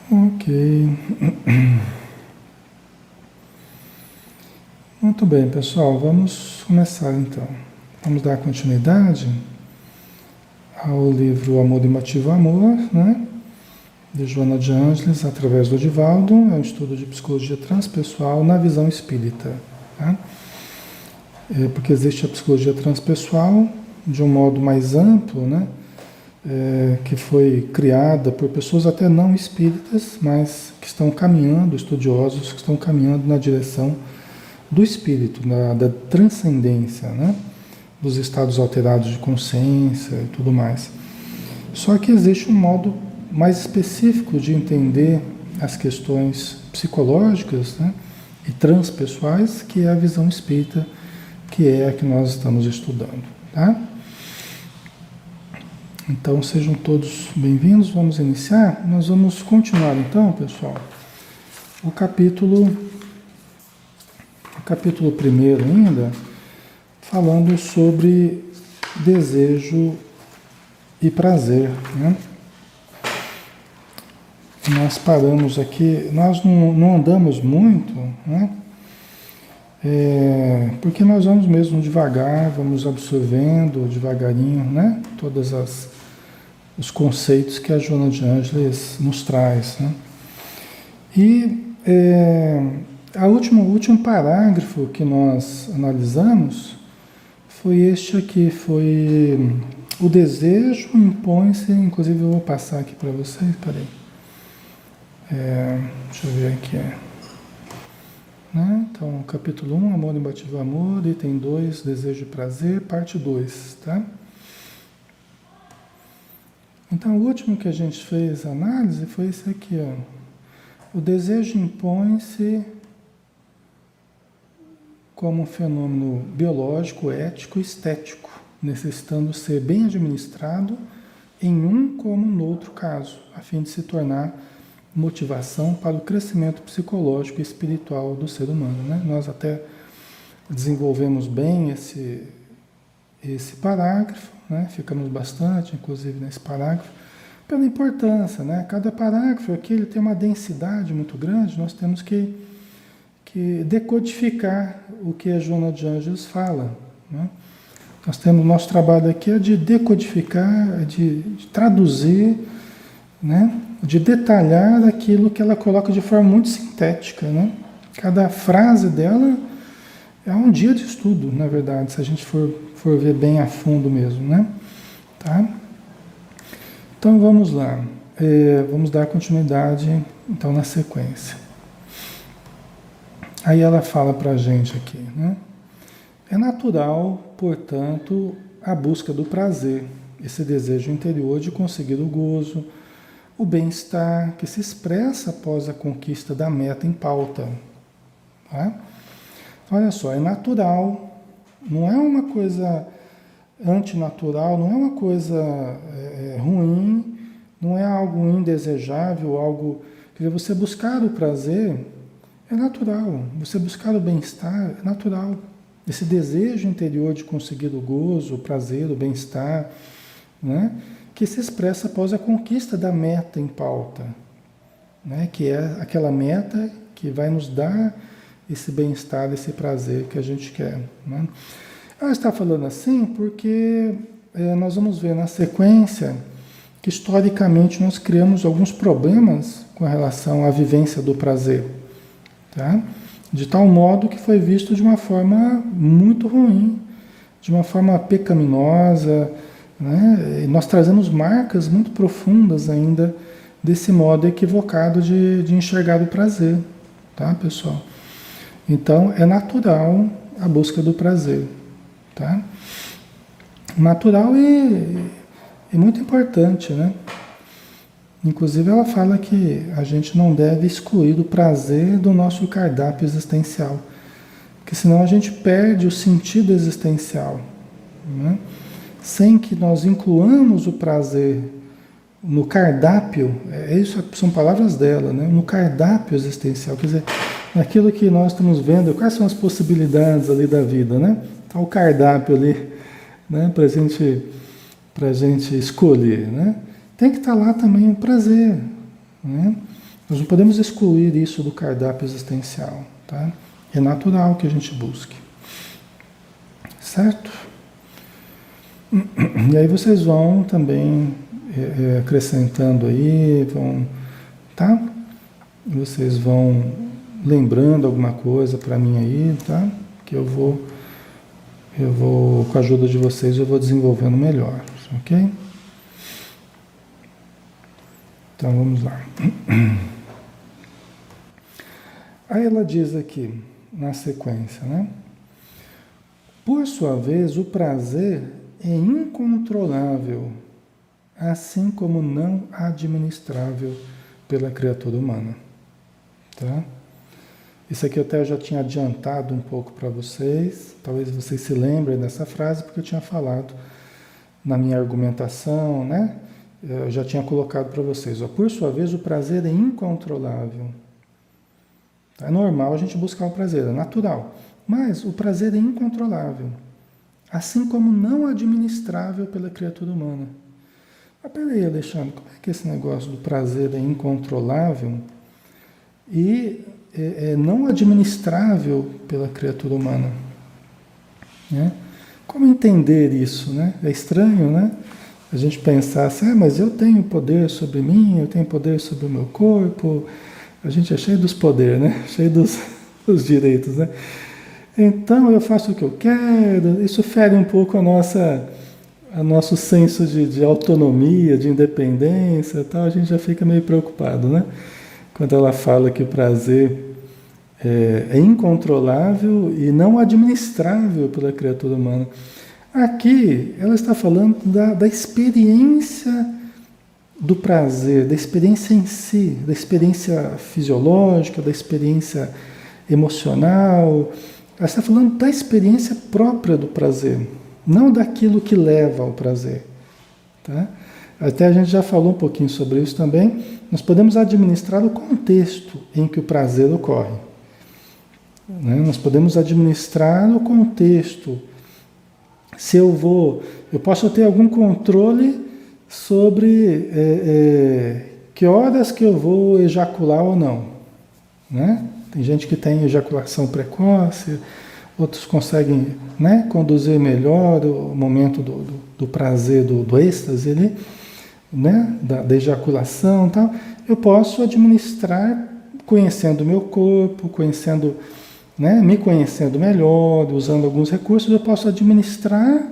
Ok. Muito bem, pessoal. Vamos começar então. Vamos dar continuidade ao livro Amor e Motivo Amor, né? De Joana de Ângeles, através do Divaldo. É um estudo de psicologia transpessoal na visão espírita. Tá? Porque existe a psicologia transpessoal de um modo mais amplo, né? Que foi criada por pessoas até não espíritas, mas que estão caminhando, estudiosos que estão caminhando na direção do espírito, da transcendência, né? Dos estados alterados de consciência e tudo mais. Só que existe um modo mais específico de entender as questões psicológicas, né? E transpessoais, que é a visão espírita, que é a que nós estamos estudando, tá? Então sejam todos bem-vindos, vamos iniciar. Nós vamos continuar então, pessoal, o capítulo primeiro ainda, falando sobre desejo e prazer, né? Nós paramos aqui, nós não andamos muito, né? Porque nós vamos mesmo devagar, vamos absorvendo devagarinho, né? Todas os conceitos que a Joana de Ângeles nos traz, né? E o último parágrafo que nós analisamos foi este aqui, foi o desejo impõe-se, inclusive eu vou passar aqui para vocês, peraí. Deixa eu ver aqui. Né? Então, capítulo 1, Amor e Motivo Amor, item 2, Desejo e Prazer, parte 2, tá? Então, o último que a gente fez a análise foi esse aqui, ó. O desejo impõe-se como um fenômeno biológico, ético e estético, necessitando ser bem administrado em um como no outro caso, a fim de se tornar motivação para o crescimento psicológico e espiritual do ser humano, né? Nós até desenvolvemos bem esse parágrafo, né? Ficamos bastante, inclusive, nesse parágrafo, pela importância, né? Cada parágrafo aqui ele tem uma densidade muito grande, nós temos que decodificar o que a Joana de Ângeles fala, né? Nosso trabalho aqui é de decodificar, de traduzir, né? De detalhar aquilo que ela coloca de forma muito sintética, né? Cada frase dela é um dia de estudo, na verdade, se a gente for ver bem a fundo mesmo, né? Tá? Então vamos lá, vamos dar continuidade então na sequência. Aí ela fala para a gente aqui, né? É natural, portanto, a busca do prazer, esse desejo interior de conseguir o gozo, o bem-estar que se expressa após a conquista da meta em pauta. Tá? Olha só, é natural, não é uma coisa antinatural, não é uma coisa ruim, não é algo indesejável, algo... Quer dizer, você buscar o prazer é natural, você buscar o bem-estar é natural. Esse desejo interior de conseguir o gozo, o prazer, o bem-estar, né? Que se expressa após a conquista da meta em pauta, né? Que é aquela meta que vai nos dar esse bem-estar, esse prazer que a gente quer, né? Ela está falando assim porque nós vamos ver na sequência que historicamente nós criamos alguns problemas com relação à vivência do prazer, tá? De tal modo que foi visto de uma forma muito ruim, de uma forma pecaminosa, né? E nós trazemos marcas muito profundas ainda desse modo equivocado de enxergar o prazer, tá, pessoal? Então, é natural a busca do prazer, tá? Natural e muito importante, né? Inclusive, ela fala que a gente não deve excluir o prazer do nosso cardápio existencial, porque senão a gente perde o sentido existencial, né? Sem que nós incluamos o prazer no cardápio, isso são palavras dela, né? No cardápio existencial, quer dizer, naquilo que nós estamos vendo, quais são as possibilidades ali da vida, né? Está o cardápio ali, né? Para gente escolher, né? Tem que estar lá também o prazer, né? Nós não podemos excluir isso do cardápio existencial, tá? É natural que a gente busque. Certo? E aí vocês vão também acrescentando aí, tá? Vocês vão lembrando alguma coisa para mim aí, tá? Que eu vou, com a ajuda de vocês, eu vou desenvolvendo melhor, ok? Então vamos lá. Aí ela diz aqui, na sequência, né? Por sua vez, o prazer é incontrolável, assim como não administrável pela criatura humana. Tá? Isso aqui eu até já tinha adiantado um pouco para vocês, talvez vocês se lembrem dessa frase, porque eu tinha falado na minha argumentação, né? Eu já tinha colocado para vocês, ó, por sua vez, o prazer é incontrolável. É normal a gente buscar o prazer, é natural. Mas o prazer é incontrolável, assim como não administrável pela criatura humana. Mas peraí, Alexandre, como é que esse negócio do prazer é incontrolável e é não administrável pela criatura humana? Né? Como entender isso, né? É estranho, né? A gente pensar assim, mas eu tenho poder sobre mim, eu tenho poder sobre o meu corpo. A gente é cheio dos poderes, né? Cheio dos direitos, né? Então eu faço o que eu quero. Isso fere um pouco a nosso senso de autonomia, de independência e tal. A gente já fica meio preocupado, né? Quando ela fala que o prazer é incontrolável e não administrável pela criatura humana. Aqui ela está falando da experiência do prazer, da experiência em si, da experiência fisiológica, da experiência emocional. Ela está falando da experiência própria do prazer, não daquilo que leva ao prazer. Tá? Até a gente já falou um pouquinho sobre isso também. Nós podemos administrar o contexto em que o prazer ocorre. Né? Nós podemos administrar o contexto. Se eu posso ter algum controle sobre que horas que eu vou ejacular ou não. Né? Tem gente que tem ejaculação precoce, outros conseguem, né, conduzir melhor o momento do prazer, do êxtase ali, né, da ejaculação e tal. Eu posso administrar conhecendo o meu corpo, conhecendo, né, me conhecendo melhor, usando alguns recursos, eu posso administrar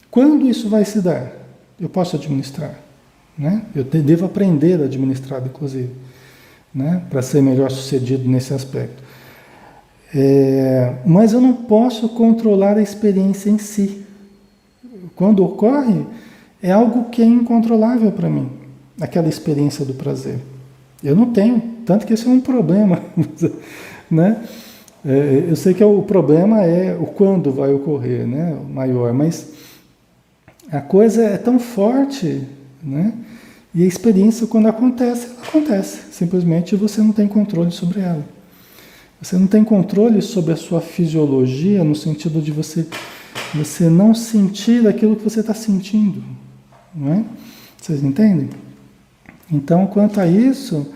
quando isso vai se dar. Eu posso administrar. Né? Eu devo aprender a administrar, inclusive, né, para ser melhor sucedido nesse aspecto. Mas eu não posso controlar a experiência em si. Quando ocorre, é algo que é incontrolável para mim, aquela experiência do prazer. Eu não tenho, tanto que esse é um problema. Né? Eu sei que o problema é o quando vai ocorrer, né, o maior, mas a coisa é tão forte, né? E a experiência, quando acontece, ela acontece. Simplesmente você não tem controle sobre ela. Você não tem controle sobre a sua fisiologia, no sentido de você não sentir aquilo que você está sentindo. Não é? Vocês entendem? Então, quanto a isso,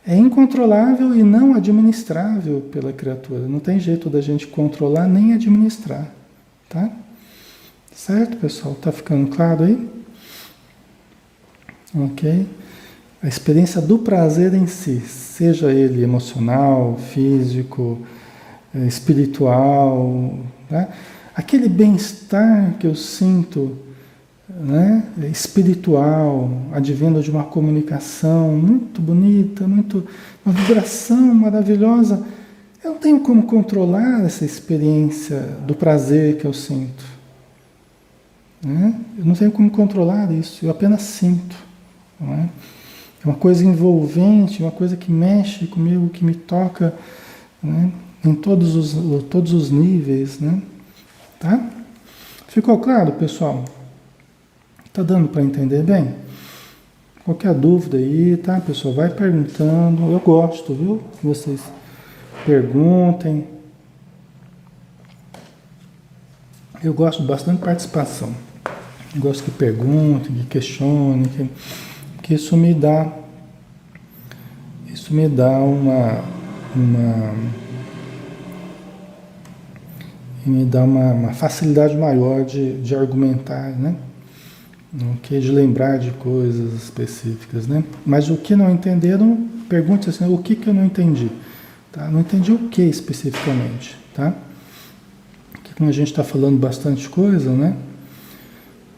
é incontrolável e não administrável pela criatura. Não tem jeito da gente controlar nem administrar. Tá? Certo, pessoal? Tá ficando claro aí? Ok? A experiência do prazer em si, seja ele emocional, físico, espiritual, né? Aquele bem-estar que eu sinto, né, espiritual, advindo de uma comunicação muito bonita, uma vibração maravilhosa, eu não tenho como controlar essa experiência do prazer que eu sinto. Né? Eu não tenho como controlar isso, eu apenas sinto. Não é? É uma coisa envolvente, uma coisa que mexe comigo, que me toca, né, em todos os níveis. Né? Tá? Ficou claro, pessoal? Tá dando para entender bem? Qualquer dúvida aí, tá, pessoal? Vai perguntando. Eu gosto, viu? Que vocês perguntem. Eu gosto bastante de participação. Eu gosto que perguntem, que questionem, que isso me dá Isso me dá uma facilidade maior de argumentar, né? Okay? De lembrar de coisas específicas, né? Mas o que não entenderam, pergunte assim, o que eu não entendi? Tá? Não entendi o que especificamente, tá? Porque como a gente está falando bastante coisa, né?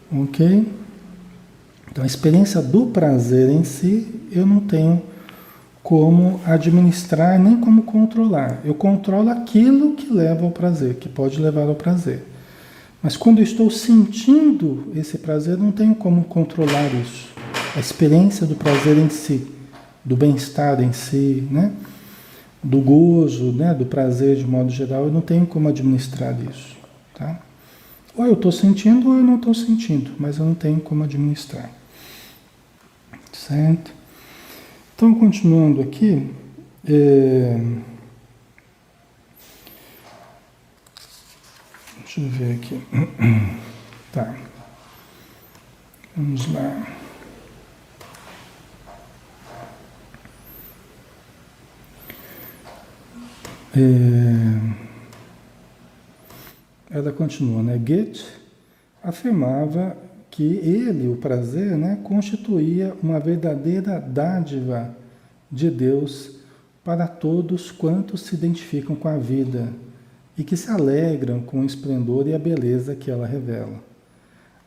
Ok? Então a experiência do prazer em si, eu não tenho como administrar nem como controlar. Eu controlo aquilo que leva ao prazer, que pode levar ao prazer. Mas quando eu estou sentindo esse prazer, não tenho como controlar isso. A experiência do prazer em si, do bem-estar em si, né? Do gozo, né? Do prazer de modo geral, eu não tenho como administrar isso. Tá? Ou eu estou sentindo ou eu não estou sentindo, mas eu não tenho como administrar. Certo? Então, continuando aqui, deixa eu ver aqui. Tá. Vamos lá. Ela continua, né? Goethe afirmava que ele, o prazer, né, constituía uma verdadeira dádiva de Deus para todos quantos se identificam com a vida e que se alegram com o esplendor e a beleza que ela revela.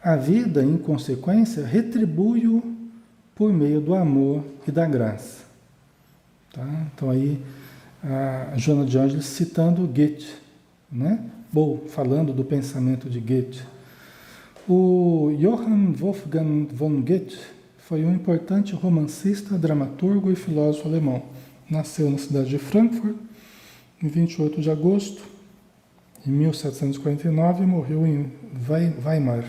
A vida, em consequência, retribui-o por meio do amor e da graça. Tá? Então aí a Joana de Ângeles citando Goethe, né? Bom, falando do pensamento de Goethe. O Johann Wolfgang von Goethe foi um importante romancista, dramaturgo e filósofo alemão. Nasceu na cidade de Frankfurt em 28 de agosto de 1749 e morreu em Weimar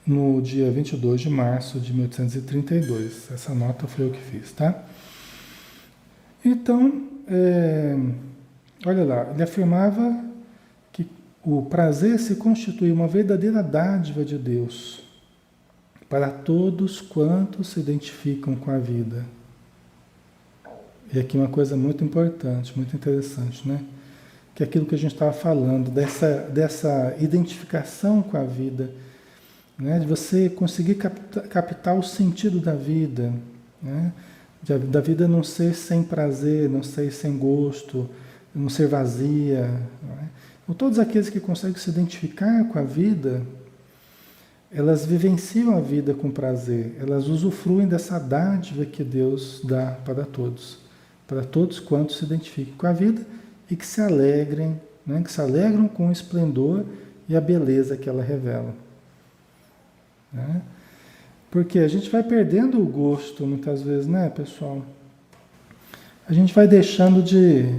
no dia 22 de março de 1832. Essa nota foi eu que fiz, tá? Então, olha lá, ele afirmava que o prazer se constitui uma verdadeira dádiva de Deus para todos quantos se identificam com a vida. E aqui uma coisa muito importante, muito interessante, né? Que é aquilo que a gente estava falando, dessa identificação com a vida, né? De você conseguir captar o sentido da vida, né? Da vida não ser sem prazer, não ser sem gosto, não ser vazia. Né? Então, todos aqueles que conseguem se identificar com a vida, elas vivenciam a vida com prazer, elas usufruem dessa dádiva que Deus dá para todos quantos se identificam com a vida e que se alegrem, né? Que se alegram com o esplendor e a beleza que ela revela. Né? Porque a gente vai perdendo o gosto muitas vezes, né, pessoal? A gente vai deixando de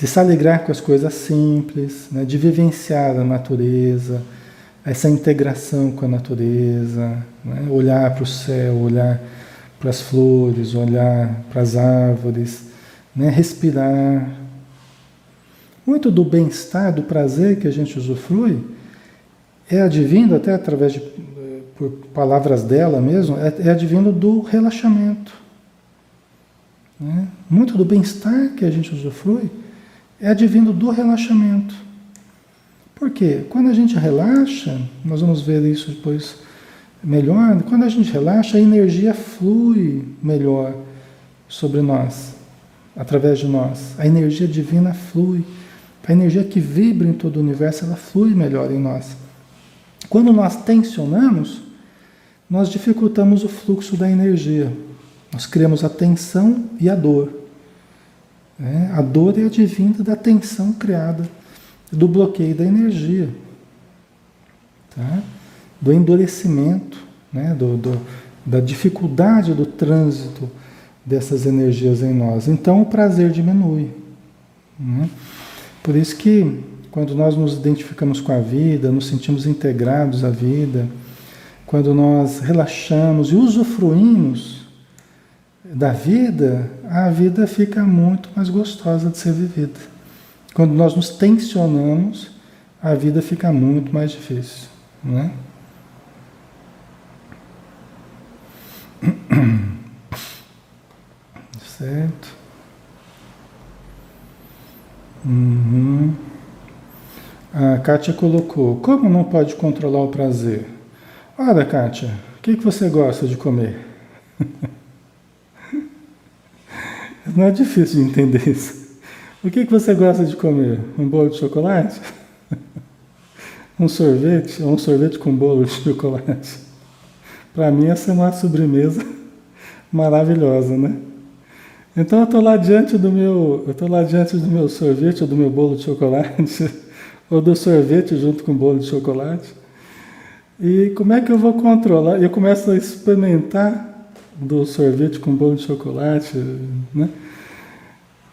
se alegrar com as coisas simples, né, de vivenciar a natureza, essa integração com a natureza, né, olhar para o céu, olhar para as flores, olhar para as árvores, né, respirar. Muito do bem-estar, do prazer que a gente usufrui é advindo, até através por palavras dela mesmo, é advindo do relaxamento. Né? Muito do bem-estar que a gente usufrui é advindo do relaxamento. Por quê? Quando a gente relaxa, nós vamos ver isso depois melhor, quando a gente relaxa, a energia flui melhor sobre nós, através de nós. A energia divina flui. A energia que vibra em todo o universo, ela flui melhor em nós. Quando nós tensionamos, nós dificultamos o fluxo da energia. Nós criamos a tensão e a dor. A dor é advinda da tensão criada, do bloqueio da energia, tá? Do endurecimento, né? Da dificuldade do trânsito dessas energias em nós. Então o prazer diminui. Né? Por isso que quando nós nos identificamos com a vida, nos sentimos integrados à vida, quando nós relaxamos e usufruímos da vida, a vida fica muito mais gostosa de ser vivida. Quando nós nos tensionamos, a vida fica muito mais difícil, né? Certo. Uhum. A Kátia colocou, como não pode controlar o prazer? Olha, Kátia, o que você gosta de comer? Não é difícil de entender isso. O que você gosta de comer? Um bolo de chocolate? Um sorvete? Ou um sorvete com bolo de chocolate? Para mim essa é uma sobremesa maravilhosa, né? Então eu estou lá diante do meu sorvete ou do meu bolo de chocolate, ou do sorvete junto com o bolo de chocolate. E como é que eu vou controlar? Eu começo a experimentar do sorvete com bolo de chocolate, né?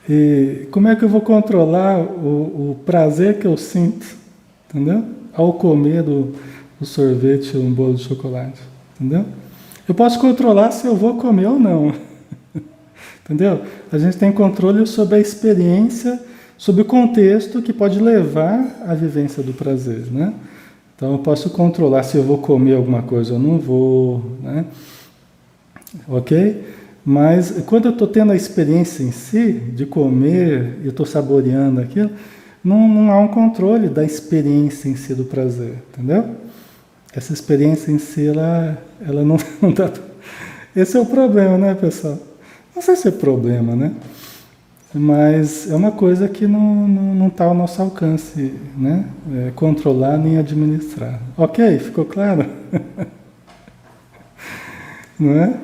E como é que eu vou controlar o prazer que eu sinto, entendeu? Ao comer do sorvete ou um bolo de chocolate, entendeu? Eu posso controlar se eu vou comer ou não, entendeu? A gente tem controle sobre a experiência, sobre o contexto que pode levar à vivência do prazer, né? Então eu posso controlar se eu vou comer alguma coisa ou não vou, né? Ok? Mas quando eu estou tendo a experiência em si, de comer, e eu estou saboreando aquilo, não há um controle da experiência em si do prazer, entendeu? Essa experiência em si, ela não dá. Esse é o problema, né, pessoal? Não sei se é problema, né? Mas é uma coisa que não está ao nosso alcance, né? Controlar nem administrar. Ok? Ficou claro? Não é?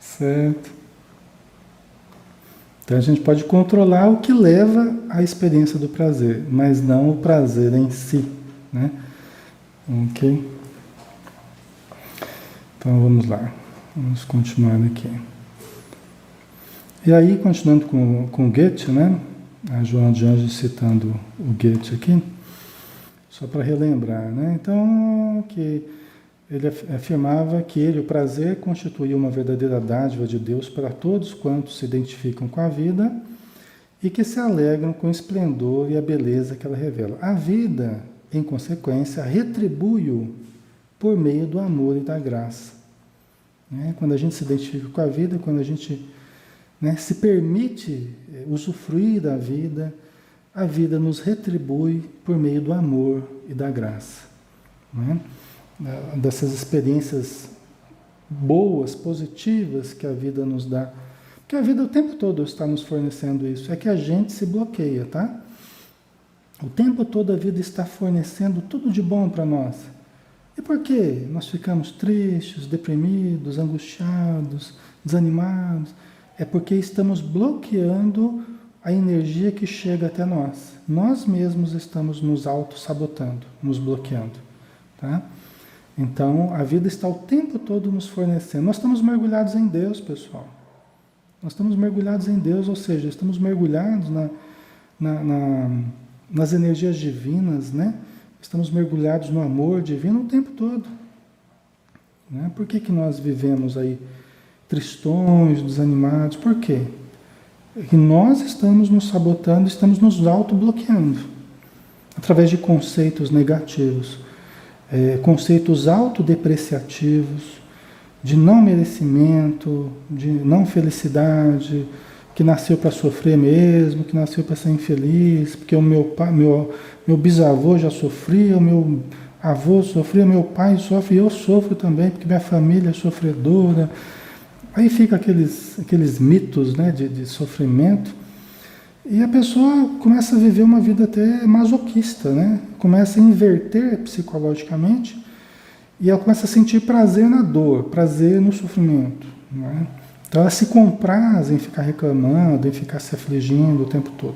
Certo. Então a gente pode controlar o que leva à experiência do prazer, mas não o prazer em si, né? Ok? Então vamos lá. Vamos continuar aqui. E aí, continuando com Goethe, né? A Joana de Anjos citando o Goethe aqui, só para relembrar, né? Então, que ele afirmava que ele, o prazer, constituía uma verdadeira dádiva de Deus para todos quantos se identificam com a vida e que se alegram com o esplendor e a beleza que ela revela. A vida, em consequência, retribui-o por meio do amor e da graça. Né? Quando a gente se identifica com a vida, quando a gente, né, se permite usufruir da vida, a vida nos retribui por meio do amor e da graça. Né? Dessas experiências boas, positivas que a vida nos dá. Porque a vida o tempo todo está nos fornecendo isso. É que a gente se bloqueia, tá? O tempo todo a vida está fornecendo tudo de bom para nós. E por que nós ficamos tristes, deprimidos, angustiados, desanimados? É porque estamos bloqueando a energia que chega até nós. Nós mesmos estamos nos auto-sabotando, nos bloqueando, tá? Então, a vida está o tempo todo nos fornecendo. Nós estamos mergulhados em Deus, pessoal. Nós estamos mergulhados em Deus, ou seja, estamos mergulhados nas energias divinas, né? Estamos mergulhados no amor divino o tempo todo. Né? Por que nós vivemos aí tristões, desanimados? Por quê? Porque nós estamos nos sabotando, estamos nos auto-bloqueando através de conceitos negativos. Conceitos autodepreciativos, de não merecimento, de não felicidade, que nasceu para sofrer mesmo, que nasceu para ser infeliz, porque o meu bisavô já sofria, o meu avô sofria, meu pai sofre, e eu sofro também, porque minha família é sofredora. Aí fica aqueles mitos, né, de sofrimento. E a pessoa começa a viver uma vida até masoquista, né? Começa a inverter psicologicamente e ela começa a sentir prazer na dor, prazer no sofrimento. Né? Então ela se compraz em ficar reclamando, em ficar se afligindo o tempo todo.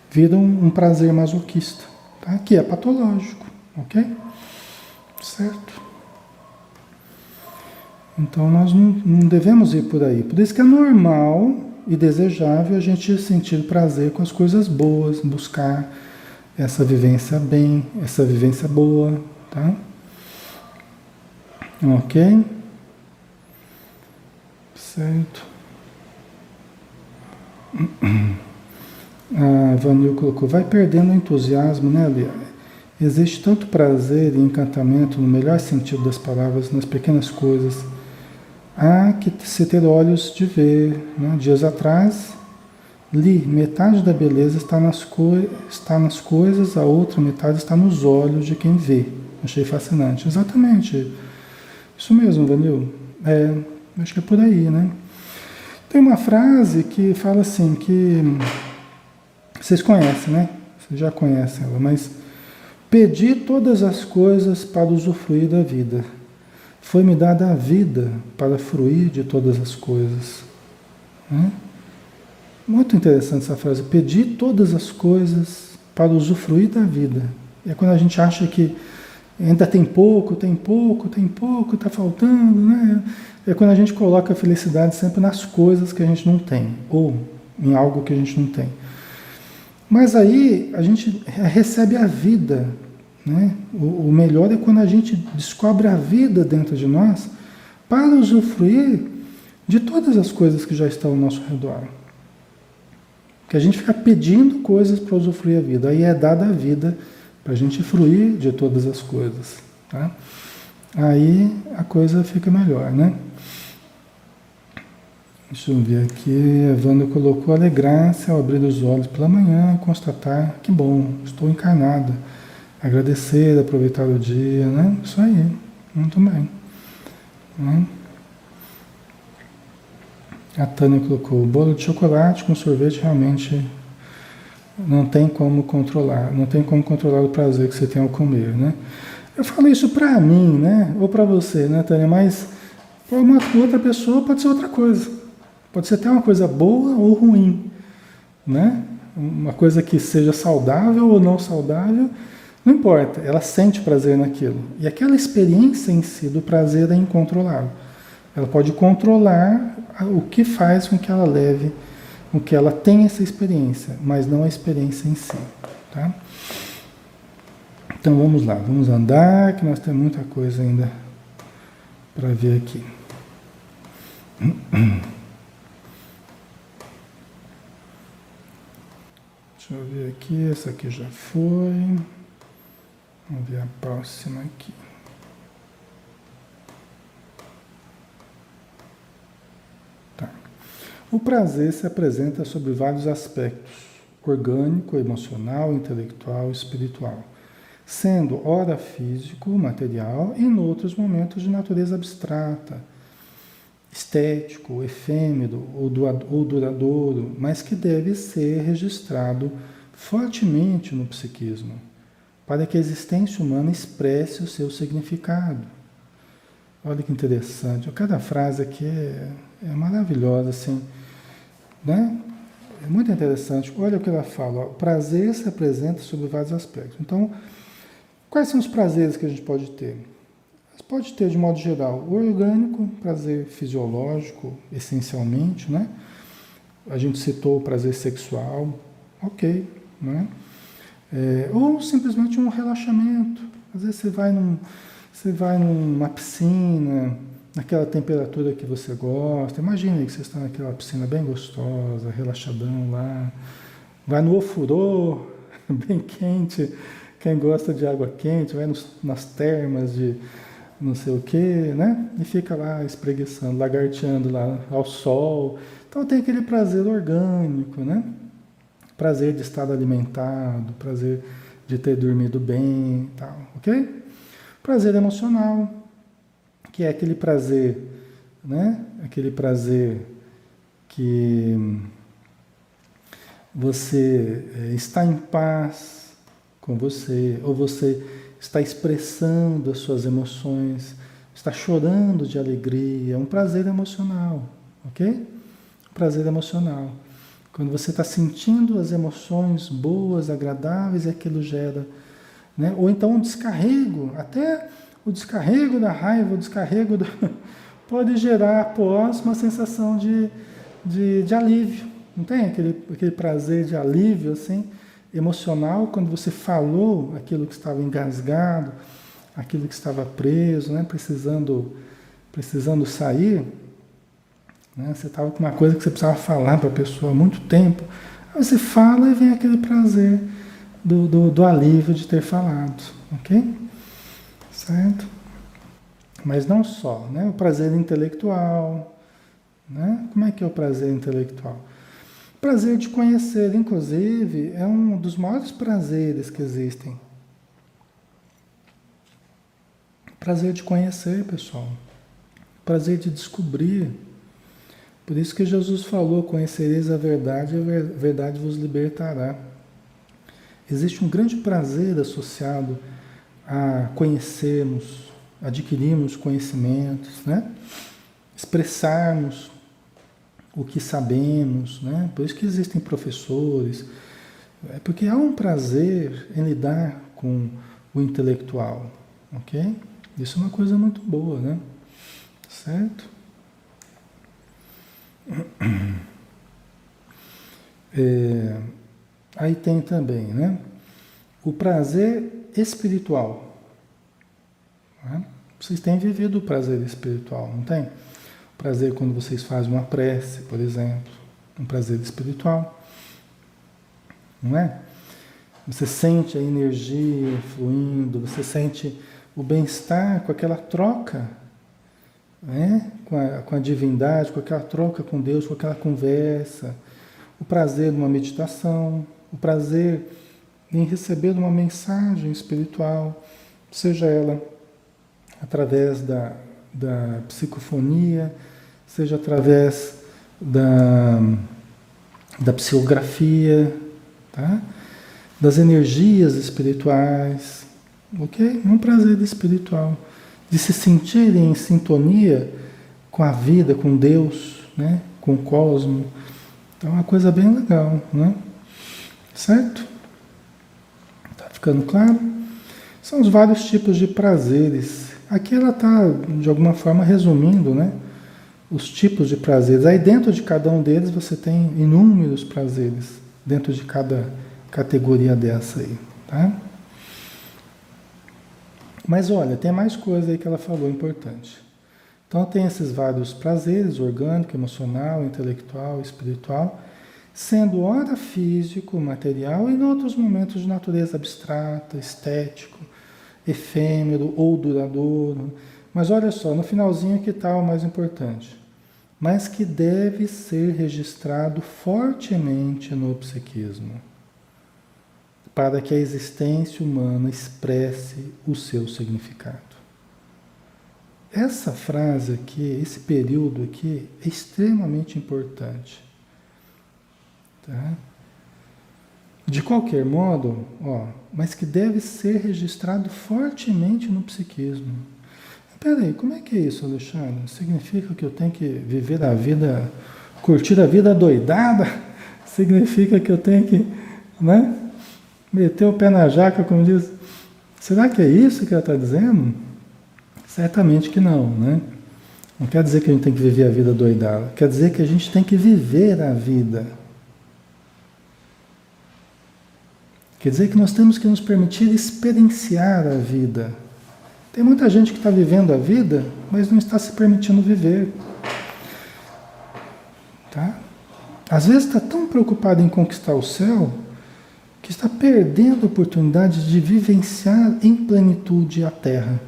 Vira um prazer masoquista, tá? Que é patológico, ok? Certo? Então nós não devemos ir por aí. Por isso que é normal e desejável a gente sentir prazer com as coisas boas, buscar essa vivência bem, essa vivência boa, tá? Ok? Certo. A Vanil colocou, vai perdendo o entusiasmo, né, Lia? Existe tanto prazer e encantamento, no melhor sentido das palavras, nas pequenas coisas. há que se ter olhos de ver. Né? Dias atrás, li, metade da beleza está nas coisas, a outra metade está nos olhos de quem vê. Achei fascinante. Exatamente. Isso mesmo, Vanil. Acho que é por aí, né? Tem uma frase que fala assim, que vocês conhecem, né? Vocês já conhecem ela, mas pedi todas as coisas para usufruir da vida. Foi-me dada a vida para fruir de todas as coisas. Né? Muito interessante essa frase. Pedi todas as coisas para usufruir da vida. É quando a gente acha que ainda tem pouco, está faltando, né? É quando a gente coloca a felicidade sempre nas coisas que a gente não tem, ou em algo que a gente não tem. Mas aí a gente recebe a vida, né? O melhor é quando a gente descobre a vida dentro de nós para usufruir de todas as coisas que já estão ao nosso redor. Que a gente fica pedindo coisas para usufruir a vida. Aí é dada a vida para a gente fruir de todas as coisas. Tá? Aí a coisa fica melhor, né? Deixa eu ver aqui. A Wanda colocou: alegrar-se ao abrir os olhos pela manhã e constatar que bom, estou encarnada. Agradecer, aproveitar o dia, né? Isso aí. Muito bem. Né? A Tânia colocou: o bolo de chocolate com sorvete realmente não tem como controlar. Não tem como controlar o prazer que você tem ao comer, né? Eu falo isso para mim, né? Ou para você, né, Tânia? Mas para uma outra pessoa pode ser outra coisa. Pode ser até uma coisa boa ou ruim, né? Uma coisa que seja saudável ou não saudável, não importa. Ela sente prazer naquilo. E aquela experiência em si do prazer é incontrolável. Ela pode controlar o que faz com que ela leve, com que ela tenha essa experiência, mas não a experiência em si, tá? Então vamos lá, vamos andar, que nós temos muita coisa ainda para ver aqui. Deixa eu ver aqui, essa aqui já foi. Vamos ver a próxima aqui. Tá. O prazer se apresenta sob vários aspectos: orgânico, emocional, intelectual, espiritual, sendo ora físico, material, e em outros momentos de natureza abstrata, estético, efêmero ou duradouro, mas que deve ser registrado fortemente no psiquismo, para que a existência humana expresse o seu significado. Olha que interessante. Cada frase aqui é maravilhosa, assim, né? É muito interessante. Olha o que ela fala. Ó, o prazer se apresenta sob vários aspectos. Então, quais são os prazeres que a gente pode ter? Você pode ter, de modo geral, o orgânico, prazer fisiológico, essencialmente, né? A gente citou o prazer sexual, ok, né? Ou simplesmente um relaxamento. Às vezes você vai numa piscina, naquela temperatura que você gosta. Imagina aí que você está naquela piscina bem gostosa, relaxadão lá. Vai no ofurô, bem quente. Quem gosta de água quente, vai nas termas de não sei o quê, né? E fica lá espreguiçando, lagarteando lá ao sol. Então tem aquele prazer orgânico, né? Prazer de estar alimentado, prazer de ter dormido bem e tal, ok? Prazer emocional, que é aquele prazer, né? Aquele prazer que você está em paz com você, ou você está expressando as suas emoções, está chorando de alegria, é um prazer emocional, ok? Prazer emocional. Quando você está sentindo as emoções boas, agradáveis, e aquilo gera, né? Ou então um descarrego, até o descarrego da raiva, o descarrego pode gerar após uma sensação de alívio. Não tem aquele prazer de alívio assim, emocional, quando você falou aquilo que estava engasgado, aquilo que estava preso, né? precisando sair. Né? Você estava com uma coisa que você precisava falar para a pessoa há muito tempo. Aí você fala e vem aquele prazer do alívio de ter falado. Ok? Certo? Mas não só, né? O prazer intelectual, né? Como é que é o prazer intelectual? Prazer de conhecer, inclusive, é um dos maiores prazeres que existem. Prazer de conhecer, pessoal. Prazer de descobrir. Por isso que Jesus falou, conhecereis a verdade e a verdade vos libertará. Existe um grande prazer associado a conhecermos, adquirirmos conhecimentos, né? Expressarmos o que sabemos, né? Por isso que existem professores, porque há um prazer em lidar com o intelectual, ok? Isso é uma coisa muito boa, né? Certo? Aí tem também, né? O prazer espiritual. Né? Vocês têm vivido o prazer espiritual, não tem? O prazer quando vocês fazem uma prece, por exemplo. Um prazer espiritual. Não é? Você sente a energia fluindo, você sente o bem-estar com aquela troca, né? Com a divindade, com aquela troca com Deus, com aquela conversa. O prazer de uma meditação, o prazer em receber uma mensagem espiritual, seja ela através da psicofonia, seja através da psicografia, tá? Das energias espirituais, ok? Um prazer espiritual, de se sentirem em sintonia com a vida, com Deus, né? Com o cosmos. Então é uma coisa bem legal, né? Certo? Tá ficando claro? São os vários tipos de prazeres. Aqui ela está, de alguma forma, resumindo, né? Os tipos de prazeres. Aí dentro de cada um deles você tem inúmeros prazeres, dentro de cada categoria dessa aí, tá? Mas olha, tem mais coisa aí que ela falou importante. Então tem esses vários prazeres, orgânico, emocional, intelectual, espiritual, sendo ora físico, material, e em outros momentos de natureza abstrata, estético, efêmero ou duradouro. Mas olha só, no finalzinho que está o mais importante. Mas que deve ser registrado fortemente no psiquismo, para que a existência humana expresse o seu significado. Essa frase aqui, esse período aqui, é extremamente importante. Tá? De qualquer modo, mas que deve ser registrado fortemente no psiquismo. Peraí, como é que é isso, Alexandre? Significa que eu tenho que viver a vida, curtir a vida doidada? Significa que eu tenho que, né, meter o pé na jaca, como diz? Será que é isso que ela está dizendo? Certamente que não, né? Não quer dizer que a gente tem que viver a vida doidada. Quer dizer que a gente tem que viver a vida. Quer dizer que nós temos que nos permitir experienciar a vida. Tem muita gente que está vivendo a vida, mas não está se permitindo viver. Tá? Às vezes está tão preocupado em conquistar o céu, que está perdendo a oportunidade de vivenciar em plenitude a Terra.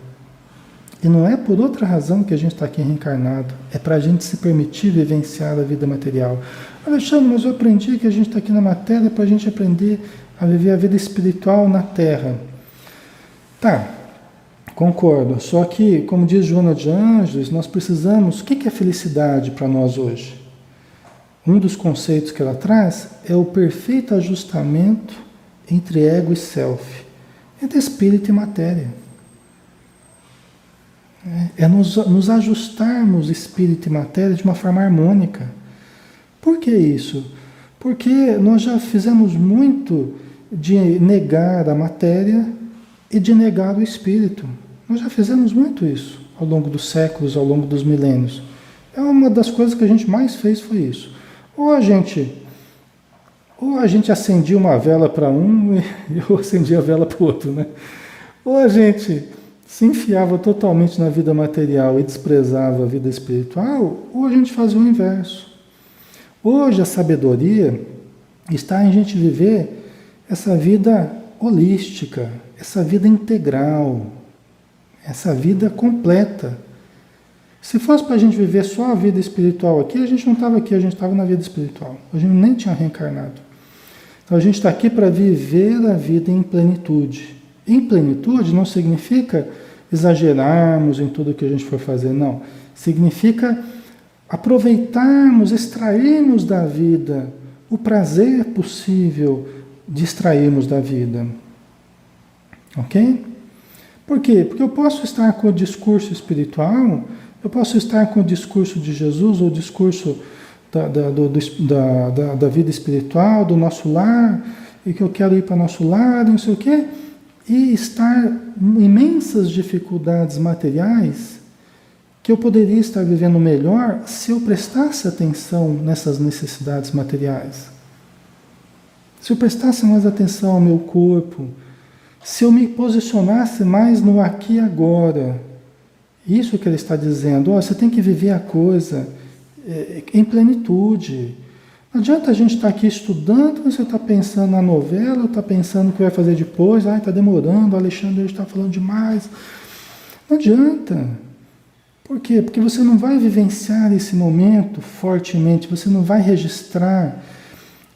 E não é por outra razão que a gente está aqui reencarnado. É para a gente se permitir vivenciar a vida material. Alexandre, mas eu aprendi que a gente está aqui na matéria para a gente aprender a viver a vida espiritual na Terra. Tá, concordo. Só que, como diz Joana de Ângeles, nós precisamos... O que é felicidade para nós hoje? Um dos conceitos que ela traz é o perfeito ajustamento entre ego e self, entre espírito e matéria. É nos ajustarmos espírito e matéria de uma forma harmônica. Por que isso? Porque nós já fizemos muito de negar a matéria e de negar o espírito. Nós já fizemos muito isso ao longo dos séculos, ao longo dos milênios. É uma das coisas que a gente mais fez foi isso. Ou a gente acendia uma vela para um e eu acendia a vela para o outro, né? Ou a gente se enfiava totalmente na vida material e desprezava a vida espiritual, ou a gente fazia o inverso. Hoje a sabedoria está em a gente viver essa vida holística, essa vida integral, essa vida completa, Se fosse para a gente viver só a vida espiritual aqui, a gente não estava aqui, a gente estava na vida espiritual. A gente nem tinha reencarnado. Então a gente está aqui para viver a vida em plenitude. Em plenitude não significa exagerarmos em tudo que a gente for fazer, não. Significa aproveitarmos, extrairmos da vida o prazer possível de extrairmos da vida. Ok? Por quê? Porque eu posso estar com o discurso espiritual, eu posso estar com o discurso de Jesus, ou o discurso da vida espiritual, do nosso lar, e que eu quero ir para o nosso lar, não sei o quê, e estar em imensas dificuldades materiais, que eu poderia estar vivendo melhor se eu prestasse atenção nessas necessidades materiais. Se eu prestasse mais atenção ao meu corpo, se eu me posicionasse mais no aqui e agora. Isso que ele está dizendo, você tem que viver a coisa em plenitude. Não adianta a gente estar aqui estudando, você está pensando na novela, está pensando o que vai fazer depois, está demorando, o Alexandre está falando demais. Não adianta. Por quê? Porque você não vai vivenciar esse momento fortemente, você não vai registrar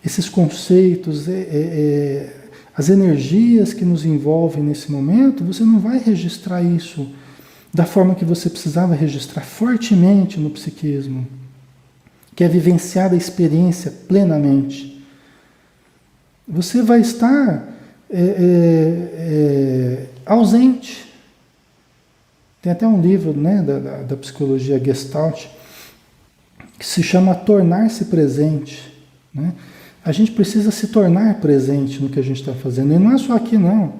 esses conceitos, as energias que nos envolvem nesse momento, você não vai registrar isso da forma que você precisava registrar fortemente no psiquismo, que é vivenciar a experiência plenamente. Você vai estar ausente. Tem até um livro, né, da psicologia Gestalt que se chama Tornar-se Presente. Né? A gente precisa se tornar presente no que a gente está fazendo. E não é só aqui, não.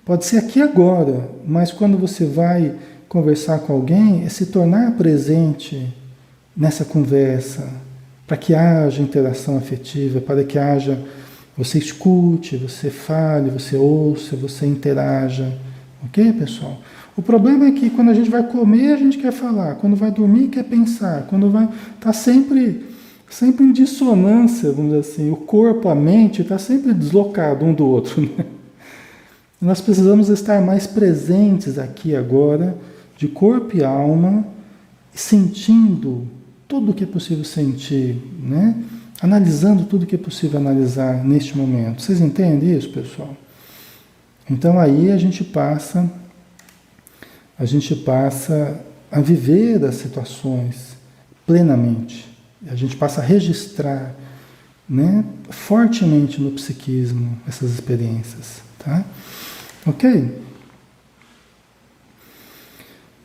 Pode ser aqui agora, mas quando você vai conversar com alguém, é se tornar presente nessa conversa, para que haja interação afetiva, para que haja, você escute, você fale, você ouça, você interaja. Ok, pessoal? O problema é que quando a gente vai comer, a gente quer falar, quando vai dormir, quer pensar, quando vai... Está sempre em dissonância, vamos dizer assim, o corpo, a mente, está sempre deslocado um do outro, né? Nós precisamos estar mais presentes aqui agora, de corpo e alma, sentindo tudo o que é possível sentir, né? Analisando tudo o que é possível analisar neste momento. Vocês entendem isso, pessoal? Então aí a gente passa a viver as situações plenamente. A gente passa a registrar, né, fortemente no psiquismo essas experiências, tá? Ok?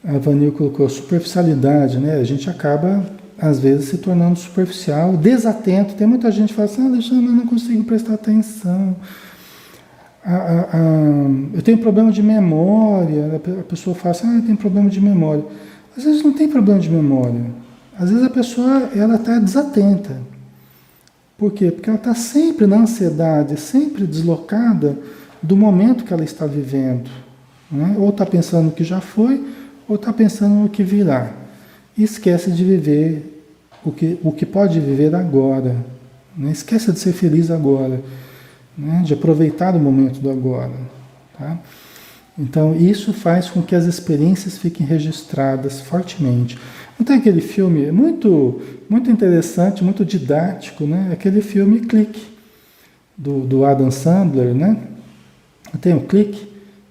A Vanil colocou superficialidade, né? A gente acaba, às vezes, se tornando superficial, desatento. Tem muita gente que fala assim, Alexandre, eu não consigo prestar atenção. Eu tenho problema de memória. A pessoa fala assim, eu tenho problema de memória. Às vezes não tem problema de memória. Às vezes a pessoa está desatenta. Por quê? Porque ela está sempre na ansiedade, sempre deslocada do momento que ela está vivendo. Né? Ou está pensando no que já foi, ou está pensando no que virá. E esquece de viver o que pode viver agora. Né? Esquece de ser feliz agora. Né? De aproveitar o momento do agora. Tá? Então, isso faz com que as experiências fiquem registradas fortemente. Não tem aquele filme muito, muito interessante, muito didático, né? Aquele filme Clique, do Adam Sandler, né? Tem o Clique,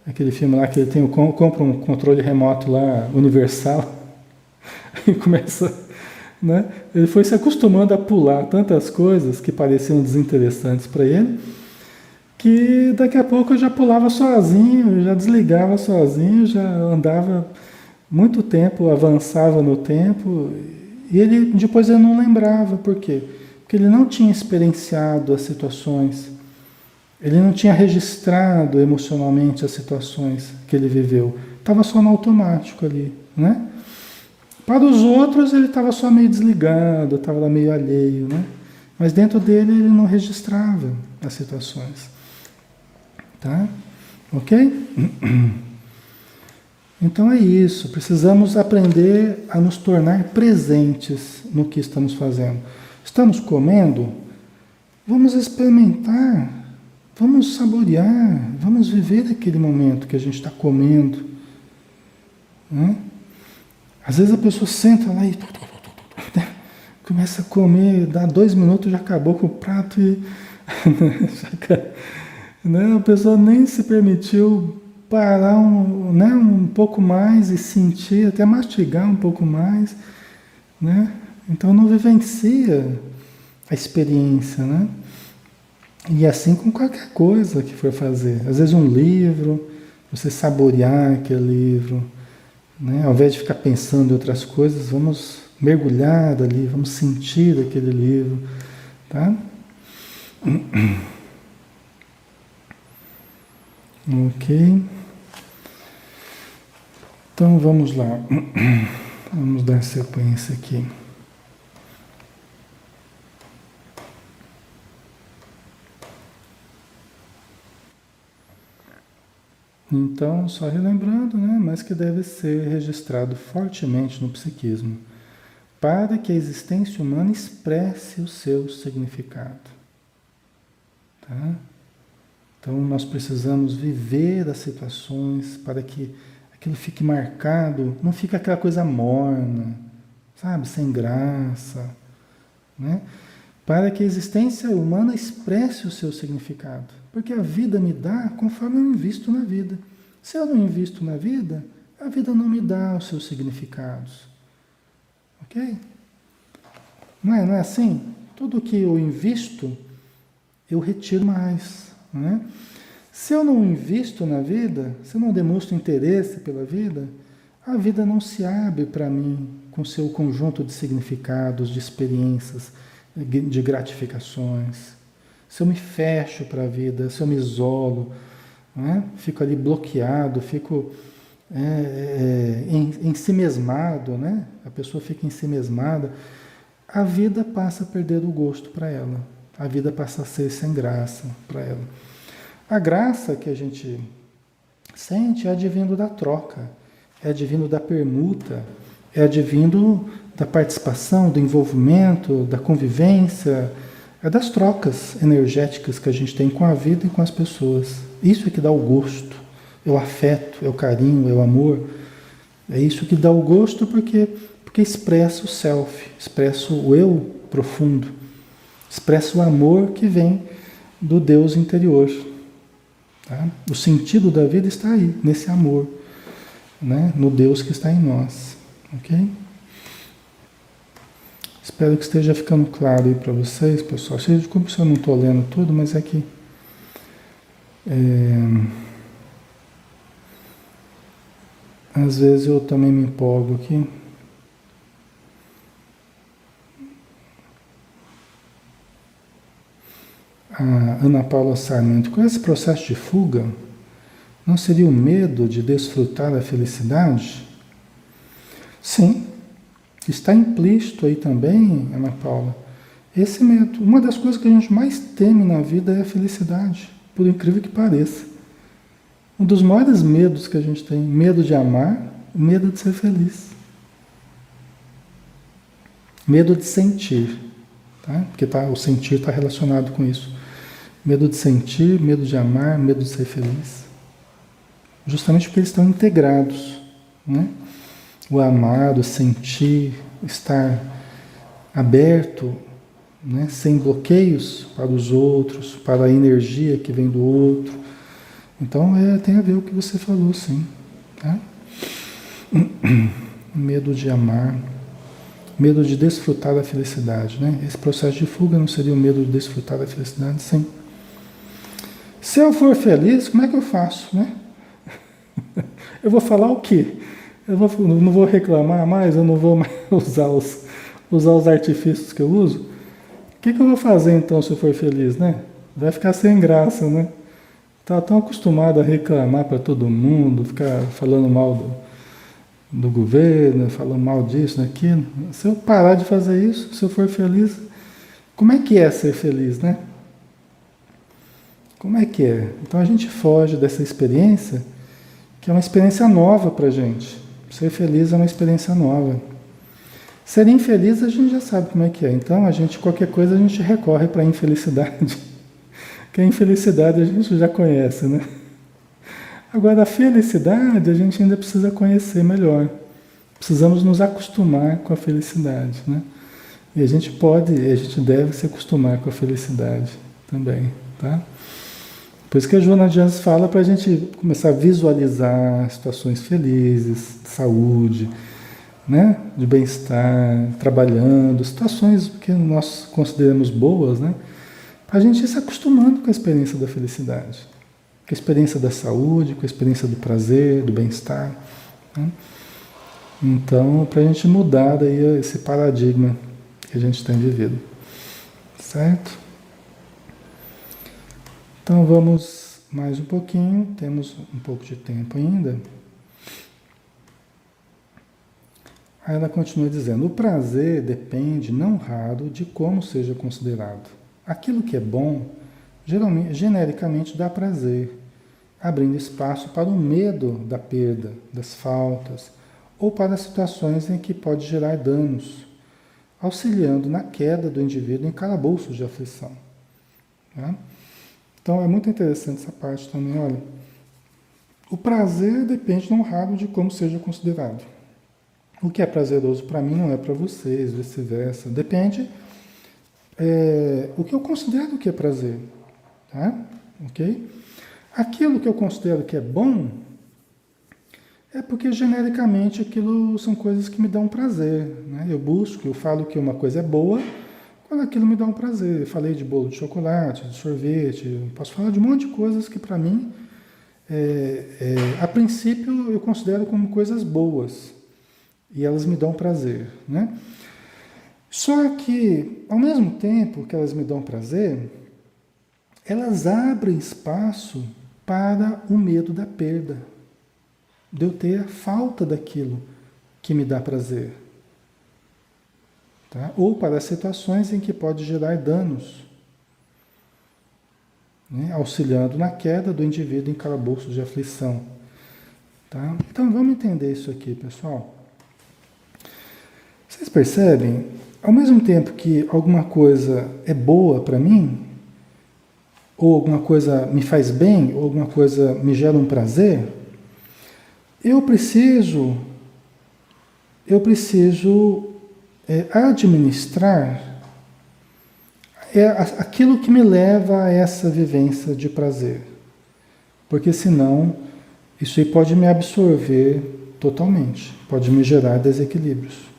aquele filme lá que ele compra um controle remoto lá, universal, e começa, né? Ele foi se acostumando a pular tantas coisas que pareciam desinteressantes para ele, que daqui a pouco eu já pulava sozinho, já desligava sozinho, já andava muito tempo, avançava no tempo, e depois ele não lembrava. Por quê? Porque ele não tinha experienciado as situações, ele não tinha registrado emocionalmente as situações que ele viveu. Estava só no automático ali, né? Para os outros ele estava só meio desligado, estava lá meio alheio, né? Mas dentro dele ele não registrava as situações. Tá? Ok? Então é isso, precisamos aprender a nos tornar presentes no que estamos fazendo. Estamos comendo? Vamos experimentar, vamos saborear, vamos viver aquele momento que a gente está comendo. Né? Às vezes a pessoa senta lá e começa a comer, dá 2 minutos, já acabou com o prato e né? A pessoa nem se permitiu parar um pouco mais e sentir, até mastigar um pouco mais, né? Então não vivencia a experiência, né? E assim com qualquer coisa que for fazer. Às vezes um livro, você saborear aquele livro, né? Ao invés de ficar pensando em outras coisas, vamos mergulhar ali, vamos sentir aquele livro, tá? Ok. Então vamos lá. Vamos dar sequência aqui. Então, só relembrando, né, mas que deve ser registrado fortemente no psiquismo, para que a existência humana expresse o seu significado. Tá? Então, nós precisamos viver as situações para que aquilo fique marcado, não fique aquela coisa morna, sabe, sem graça, né? Para que a existência humana expresse o seu significado. Porque a vida me dá conforme eu invisto na vida. Se eu não invisto na vida, a vida não me dá os seus significados. Ok? Não é assim? Tudo que eu invisto, eu retiro mais. Né? Se eu não invisto na vida, se eu não demonstro interesse pela vida, a vida não se abre para mim com seu conjunto de significados, de experiências, de gratificações. Se eu me fecho para a vida, se eu me isolo, né? Fico ali bloqueado, fico ensimesmado, né? A pessoa fica ensimesmada, a vida passa a perder o gosto para ela. A vida passa a ser sem graça para ela. A graça que a gente sente é advindo da troca, é advindo da permuta, é advindo da participação, do envolvimento, da convivência, é das trocas energéticas que a gente tem com a vida e com as pessoas. Isso é que dá o gosto, é o afeto, é o carinho, é o amor. É isso que dá o gosto porque expressa o self, expressa o eu profundo, expressa o amor que vem do Deus interior. Tá? O sentido da vida está aí, nesse amor, né? No Deus que está em nós. Ok? Espero que esteja ficando claro aí para vocês, pessoal. Desculpa se eu não estou lendo tudo, mas é que... às vezes eu também me empolgo aqui. A Ana Paula Sarmento, com esse processo de fuga, não seria o medo de desfrutar da felicidade? Sim. Está implícito aí também, Ana Paula, esse medo. Uma das coisas que a gente mais teme na vida é a felicidade, por incrível que pareça. Um dos maiores medos que a gente tem, medo de amar, medo de ser feliz. Medo de sentir, tá? Porque o sentir está relacionado com isso. Medo de sentir, medo de amar, medo de ser feliz. Justamente porque eles estão integrados, né? O amar, o sentir, estar aberto, né? Sem bloqueios para os outros, para a energia que vem do outro. Então tem a ver com o que você falou, sim. Tá? Medo de amar, medo de desfrutar da felicidade, né? Esse processo de fuga não seria o medo de desfrutar da felicidade? Sim. Se eu for feliz, como é que eu faço, né? Eu vou falar o quê? Não vou reclamar mais, eu não vou mais usar os artifícios que eu uso? O que eu vou fazer então se eu for feliz, né? Vai ficar sem graça, né? Tá tão acostumado a reclamar para todo mundo, ficar falando mal do governo, falando mal disso, daquilo. Se eu parar de fazer isso, se eu for feliz, como é que é ser feliz, né? Como é que é? Então a gente foge dessa experiência, que é uma experiência nova para a gente. Ser feliz é uma experiência nova. Ser infeliz a gente já sabe como é que é. Então qualquer coisa a gente recorre para a infelicidade. Que a infelicidade a gente já conhece, né? Agora a felicidade a gente ainda precisa conhecer melhor. Precisamos nos acostumar com a felicidade, né? E a gente deve se acostumar com a felicidade também, tá? Por isso que a Joana Dias fala para a gente começar a visualizar situações felizes, de saúde, né? De bem-estar, trabalhando, situações que nós consideramos boas, né? Para a gente ir se acostumando com a experiência da felicidade, com a experiência da saúde, com a experiência do prazer, do bem-estar, né? Então, para a gente mudar daí esse paradigma que a gente tem vivido, certo? Então vamos mais um pouquinho, temos um pouco de tempo ainda. Aí ela continua dizendo: o prazer depende, não raro, de como seja considerado. Aquilo que é bom, geralmente, genericamente dá prazer, abrindo espaço para o medo da perda, das faltas, ou para situações em que pode gerar danos, auxiliando na queda do indivíduo em calabouços de aflição. Né? Então é muito interessante essa parte também, olha. O prazer depende não raro de como seja considerado. O que é prazeroso para mim não é para vocês, vice-versa. Depende o que eu considero que é prazer. Tá? Ok? Aquilo que eu considero que é bom é porque genericamente aquilo são coisas que me dão prazer. Né? Eu falo que uma coisa é boa quando aquilo me dá um prazer. Eu falei de bolo de chocolate, de sorvete, posso falar de um monte de coisas que para mim, a princípio, eu considero como coisas boas. E elas me dão prazer. Né? Só que, ao mesmo tempo que elas me dão prazer, elas abrem espaço para o medo da perda, de eu ter a falta daquilo que me dá prazer. Tá? Ou para situações em que pode gerar danos, né? Auxiliando na queda do indivíduo em calabouços de aflição. Tá? Então vamos entender isso aqui, pessoal. Vocês percebem? Ao mesmo tempo que alguma coisa é boa para mim, ou alguma coisa me faz bem, ou alguma coisa me gera um prazer, eu preciso administrar aquilo que me leva a essa vivência de prazer. Porque senão, isso aí pode me absorver totalmente, pode me gerar desequilíbrios.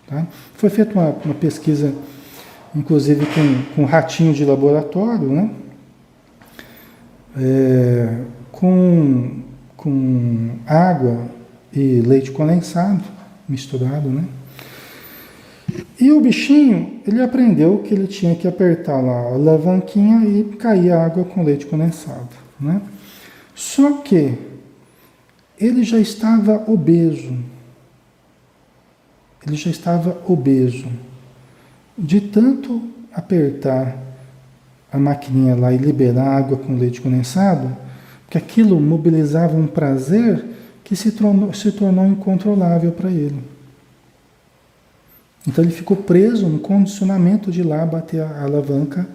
Tá? Foi feita uma pesquisa, inclusive com ratinho de laboratório, né? Com água e leite condensado misturado, né? E o bichinho, ele aprendeu que ele tinha que apertar lá a alavanquinha e cair a água com leite condensado, né? Só que ele já estava obeso. Ele já estava obeso. De tanto apertar a maquininha lá e liberar água com leite condensado, que aquilo mobilizava um prazer que se tornou incontrolável para ele. Então ele ficou preso no condicionamento de ir lá bater a alavanca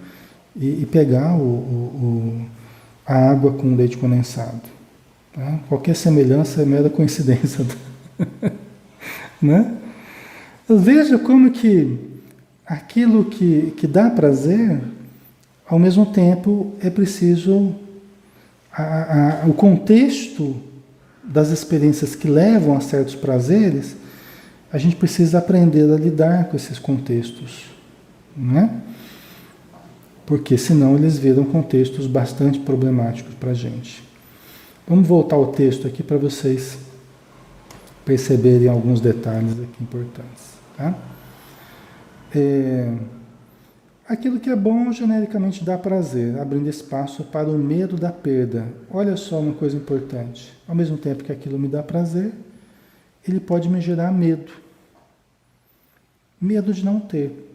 e pegar a água com leite condensado. Tá? Qualquer semelhança é mera coincidência. Né? Veja como que aquilo que dá prazer, ao mesmo tempo é preciso o contexto das experiências que levam a certos prazeres, a gente precisa aprender a lidar com esses contextos, né? Porque senão eles viram contextos bastante problemáticos para a gente. Vamos voltar ao texto aqui para vocês perceberem alguns detalhes aqui importantes. Tá? Aquilo que é bom genericamente dá prazer, abrindo espaço para o medo da perda. Olha só uma coisa importante. Ao mesmo tempo que aquilo me dá prazer, ele pode me gerar medo. Medo de não ter.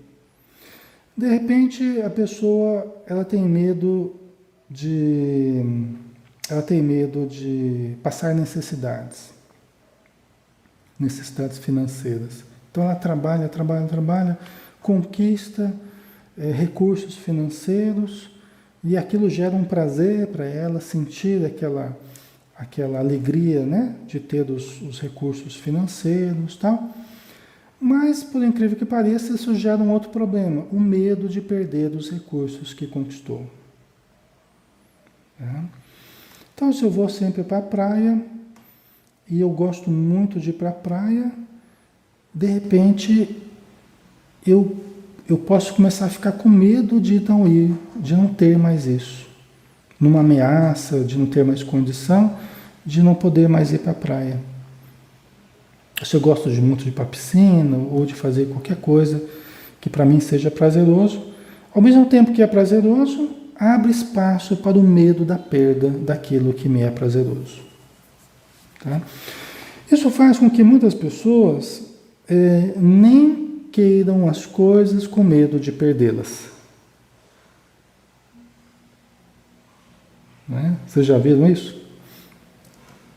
De repente, a pessoa ela tem medo de passar necessidades financeiras. Então ela trabalha, conquista recursos financeiros e aquilo gera um prazer para ela sentir aquela alegria, né, de ter os recursos financeiros e tal. Mas, por incrível que pareça, isso gera um outro problema, o medo de perder os recursos que conquistou. Tá? Então, se eu vou sempre para a praia, e eu gosto muito de ir para a praia, de repente eu posso começar a ficar com medo de não ir, de não ter mais isso. Numa ameaça, de não ter mais condição, de não poder mais ir para a praia. Se eu gosto muito de ir para a piscina, ou de fazer qualquer coisa que para mim seja prazeroso, ao mesmo tempo que é prazeroso, abre espaço para o medo da perda daquilo que me é prazeroso. Tá? Isso faz com que muitas pessoas nem queiram as coisas com medo de perdê-las. Né? Vocês já viram isso?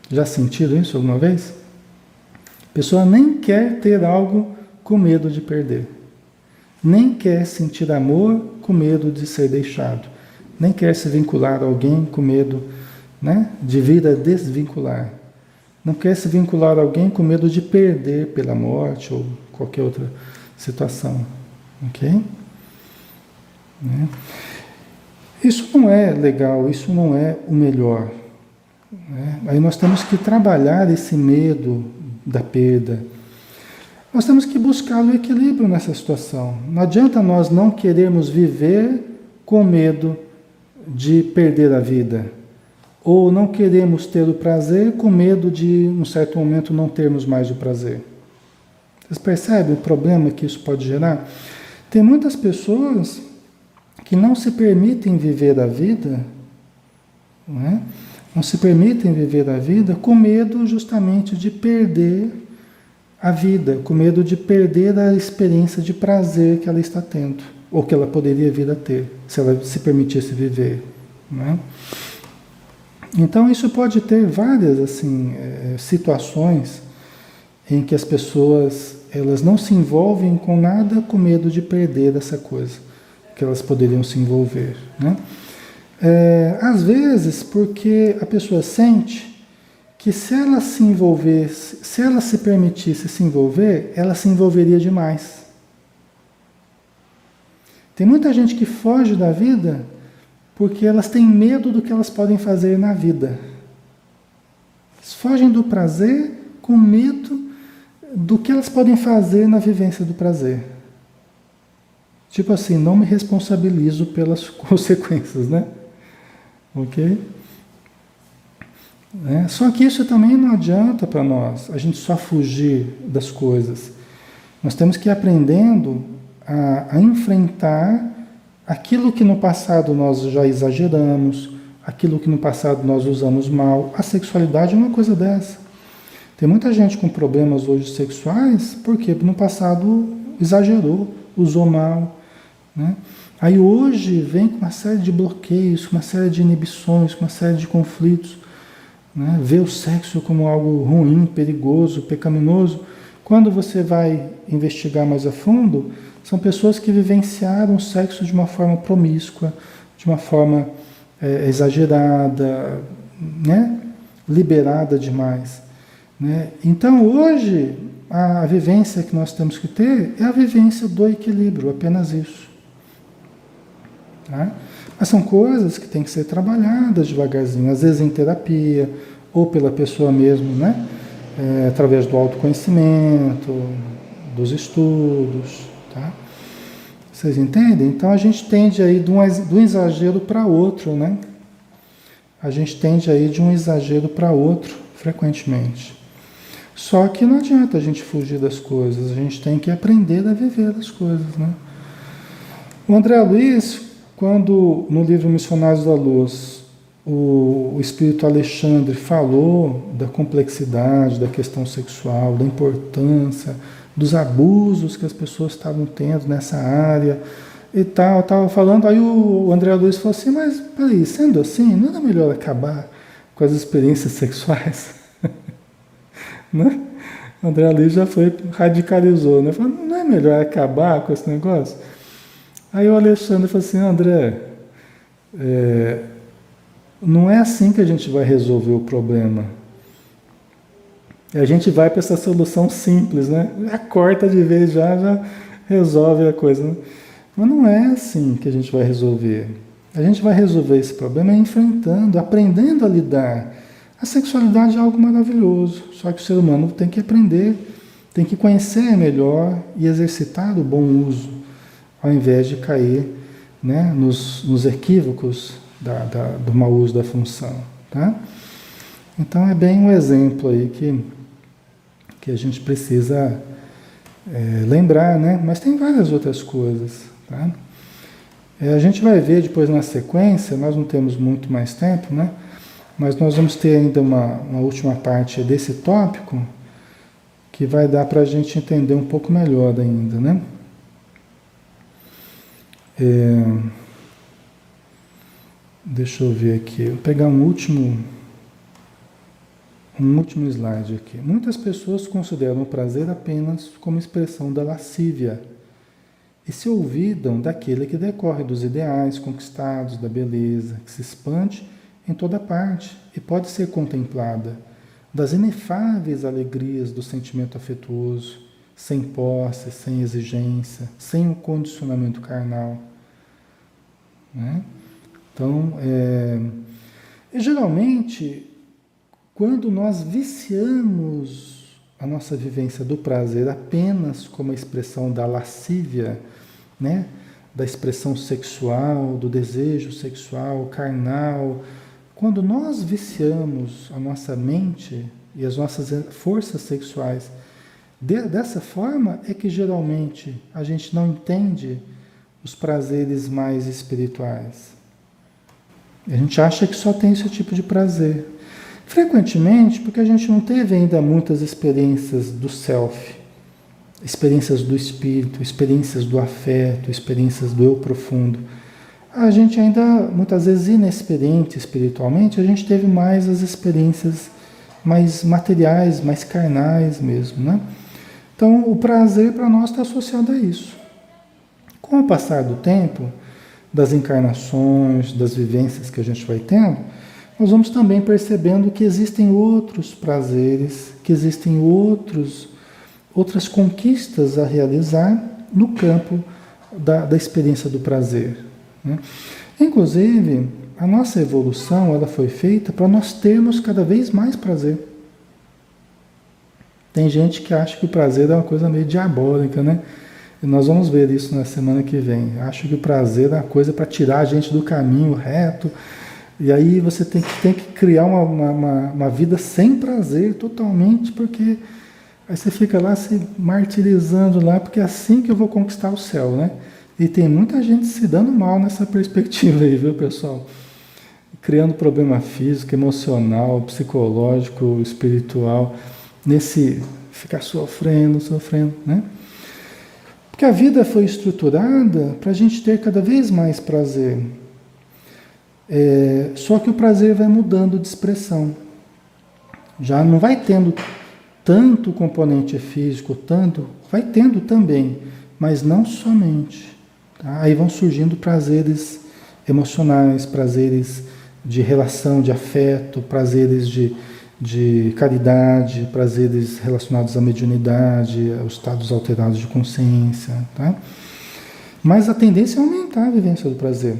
Já sentiram isso alguma vez? A pessoa nem quer ter algo com medo de perder. Nem quer sentir amor com medo de ser deixado. Nem quer se vincular a alguém com medo, né, de vir a desvincular. Não quer se vincular a alguém com medo de perder pela morte ou qualquer outra situação. Ok? Né? Isso não é legal, isso não é o melhor. Né? Aí nós temos que trabalhar esse medo da perda. Nós temos que buscar o equilíbrio nessa situação. Não adianta nós não querermos viver com medo de perder a vida. Ou não queremos ter o prazer com medo de, em um certo momento, não termos mais o prazer. Vocês percebem o problema que isso pode gerar? Tem muitas pessoas que não se permitem viver a vida, não é? Não se permitem viver a vida com medo justamente de perder a vida, com medo de perder a experiência de prazer que ela está tendo, ou que ela poderia vir a ter, se ela se permitisse viver. Não é? Então isso pode ter várias assim, situações em que as pessoas elas não se envolvem com nada com medo de perder essa coisa que elas poderiam se envolver. Né? Às vezes porque a pessoa sente que se ela se envolvesse, se ela se permitisse se envolver, ela se envolveria demais. Tem muita gente que foge da vida porque elas têm medo do que elas podem fazer na vida. Elas fogem do prazer com medo do que elas podem fazer na vivência do prazer. Tipo assim, não me responsabilizo pelas consequências, né? Ok? Só que isso também não adianta para nós, a gente só fugir das coisas. Nós temos que ir aprendendo a enfrentar aquilo que no passado nós já exageramos, aquilo que no passado nós usamos mal. A sexualidade é uma coisa dessa. Tem muita gente com problemas hoje sexuais porque no passado exagerou, usou mal. Né? Aí hoje vem com uma série de bloqueios, com uma série de inibições, com uma série de conflitos. Né? Vê o sexo como algo ruim, perigoso, pecaminoso. Quando você vai investigar mais a fundo, são pessoas que vivenciaram o sexo de uma forma promíscua, de uma forma exagerada, né? Liberada demais. Né? Então hoje a vivência que nós temos que ter é a vivência do equilíbrio, apenas isso. Tá? Mas são coisas que têm que ser trabalhadas devagarzinho, às vezes em terapia, ou pela pessoa mesmo, né? Através do autoconhecimento, dos estudos. Tá? Vocês entendem? Então a gente tende aí de um exagero para outro, né? A gente tende aí de um exagero para outro, frequentemente. Só que não adianta a gente fugir das coisas, a gente tem que aprender a viver as coisas, né? O André Luiz, quando no livro Missionários da Luz, o espírito Alexandre falou da complexidade da questão sexual, da importância, dos abusos que as pessoas estavam tendo nessa área e tal, estava falando, aí o André Luiz falou assim, mas peraí, sendo assim, não era melhor acabar com as experiências sexuais? Né? O André Luiz já foi, radicalizou, né? Falou, não é melhor acabar com esse negócio? Aí o Alexandre falou assim, André, Não é assim que a gente vai resolver o problema. A gente vai para essa solução simples, né? Já corta de vez, já resolve a coisa. Né? Mas não é assim que a gente vai resolver. A gente vai resolver esse problema enfrentando, aprendendo a lidar. A sexualidade é algo maravilhoso, só que o ser humano tem que aprender, tem que conhecer melhor e exercitar o bom uso, ao invés de cair, né, nos equívocos do mau uso da função. Tá? Então é bem um exemplo aí que a gente precisa lembrar, né? Mas tem várias outras coisas. Tá? A gente vai ver depois na sequência, nós não temos muito mais tempo, né? Mas nós vamos ter ainda uma última parte desse tópico que vai dar para a gente entender um pouco melhor ainda, né? Deixa eu ver aqui, vou pegar um último slide aqui. Muitas pessoas consideram o prazer apenas como expressão da lascívia e se olvidam daquele que decorre dos ideais conquistados, da beleza, que se expande em toda parte e pode ser contemplada, das inefáveis alegrias do sentimento afetuoso, sem posse, sem exigência, sem o condicionamento carnal. Né? Então, e geralmente, quando nós viciamos a nossa vivência do prazer apenas como a expressão da lascívia, né? Da expressão sexual, do desejo sexual, carnal, quando nós viciamos a nossa mente e as nossas forças sexuais dessa forma, é que geralmente a gente não entende os prazeres mais espirituais. A gente acha que só tem esse tipo de prazer. Frequentemente, porque a gente não teve ainda muitas experiências do self, experiências do espírito, experiências do afeto, experiências do eu profundo. A gente ainda, muitas vezes inexperiente espiritualmente, a gente teve mais as experiências mais materiais, mais carnais mesmo, né? Então, o prazer para nós está associado a isso. Com o passar do tempo, das encarnações, das vivências que a gente vai tendo, nós vamos também percebendo que existem outros prazeres, que existem outras conquistas a realizar no campo da experiência do prazer. Né? Inclusive, a nossa evolução ela foi feita para nós termos cada vez mais prazer. Tem gente que acha que o prazer é uma coisa meio diabólica, né? E nós vamos ver isso na semana que vem. Acho que o prazer é uma coisa para tirar a gente do caminho reto. E aí você tem que criar uma vida sem prazer totalmente, porque aí você fica lá se martirizando lá, porque é assim que eu vou conquistar o céu, né? E tem muita gente se dando mal nessa perspectiva aí, viu, pessoal? Criando problema físico, emocional, psicológico, espiritual, ficar sofrendo, né? Porque a vida foi estruturada para a gente ter cada vez mais prazer. Só que o prazer vai mudando de expressão. Já não vai tendo tanto componente físico, vai tendo também, mas não somente. Tá? Aí vão surgindo prazeres emocionais, prazeres de relação, de afeto, prazeres de caridade, prazeres relacionados à mediunidade, aos estados alterados de consciência. Tá? Mas a tendência é aumentar a vivência do prazer.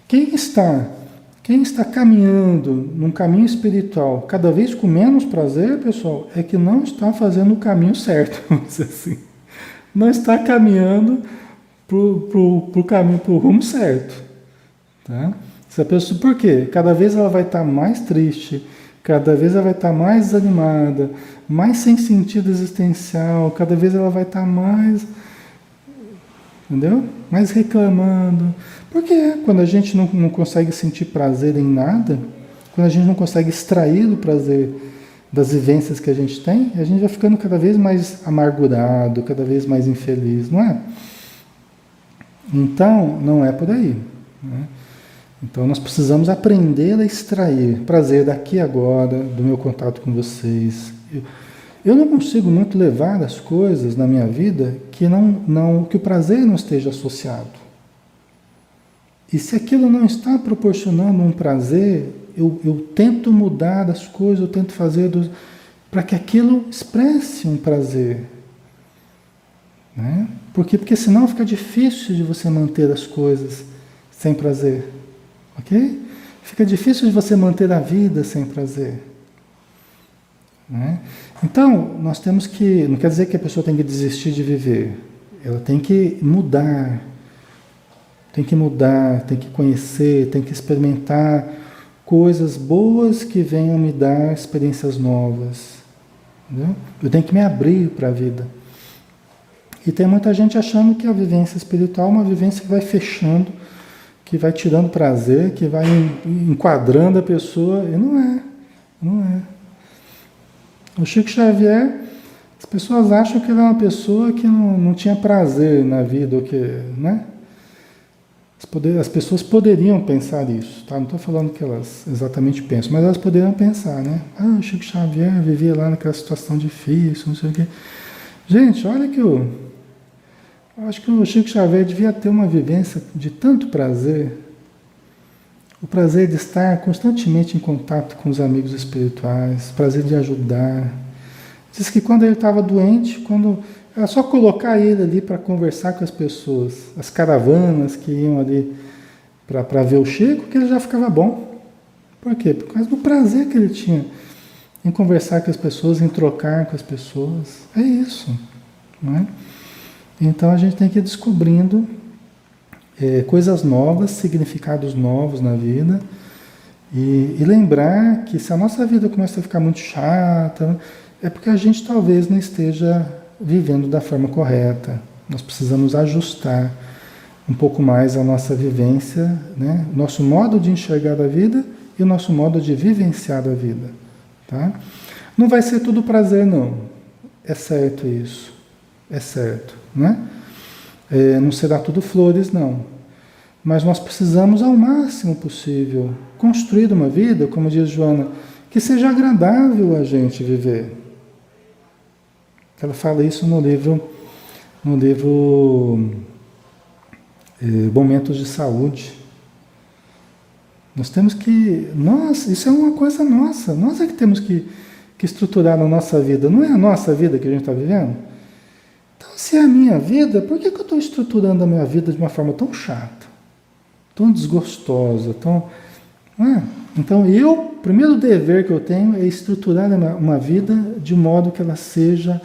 Quem está caminhando num caminho espiritual cada vez com menos prazer, pessoal, é que não está fazendo o caminho certo, vamos dizer assim. Não está caminhando pro rumo certo. Tá? Essa pessoa, por quê? Cada vez ela vai estar mais triste, cada vez ela vai estar mais desanimada, mais sem sentido existencial, cada vez ela vai estar mais, entendeu? Mais reclamando. Porque quando a gente não consegue sentir prazer em nada, quando a gente não consegue extrair do prazer das vivências que a gente tem, a gente vai ficando cada vez mais amargurado, cada vez mais infeliz, não é? Então, não é por aí. Né? Então, nós precisamos aprender a extrair prazer daqui e agora, do meu contato com vocês. Eu não consigo muito levar as coisas na minha vida que o prazer não esteja associado. E se aquilo não está proporcionando um prazer, eu tento mudar as coisas, eu tento fazer para que aquilo expresse um prazer. Né? Por quê? Porque senão fica difícil de você manter as coisas sem prazer. Ok? Fica difícil de você manter a vida sem prazer. Né? Então, nós temos que... Não quer dizer que a pessoa tem que desistir de viver. Ela tem que mudar. Tem que mudar, tem que conhecer, tem que experimentar coisas boas que venham me dar experiências novas. Entendeu? Eu tenho que me abrir para a vida. E tem muita gente achando que a vivência espiritual é uma vivência que vai fechando, que vai tirando prazer, que vai enquadrando a pessoa. E não é. Não é. O Chico Xavier, as pessoas acham que ele é uma pessoa que não tinha prazer na vida, ou que, né? As pessoas poderiam pensar isso, tá? Não estou falando que elas exatamente pensam, mas elas poderiam pensar, né? Ah, o Chico Xavier vivia lá naquela situação difícil, não sei o quê. Gente, olha que eu acho que o Chico Xavier devia ter uma vivência de tanto prazer, o prazer de estar constantemente em contato com os amigos espirituais, o prazer de ajudar. Diz que quando ele estava doente, era só colocar ele ali para conversar com as pessoas, as caravanas que iam ali para ver o Chico, que ele já ficava bom. Por quê? Por causa do prazer que ele tinha em conversar com as pessoas, em trocar com as pessoas. É isso. Não é? Então a gente tem que ir descobrindo coisas novas, significados novos na vida e lembrar que se a nossa vida começa a ficar muito chata, é porque a gente talvez não esteja vivendo da forma correta. Nós precisamos ajustar um pouco mais a nossa vivência, né? Nosso modo de enxergar a vida e o nosso modo de vivenciar a vida. Tá? Não vai ser tudo prazer, não. É certo isso. É certo. Né? Não será tudo flores, não. Mas nós precisamos, ao máximo possível, construir uma vida, como diz Joana, que seja agradável a gente viver. Ela fala isso no livro Momentos de Saúde. Nós temos que... isso é uma coisa nossa. Nós é que temos que estruturar a nossa vida. Não é a nossa vida que a gente está vivendo? Então, se é a minha vida, por que eu estou estruturando a minha vida de uma forma tão chata? Tão desgostosa? Não é? Então, o primeiro dever que eu tenho é estruturar uma vida de modo que ela seja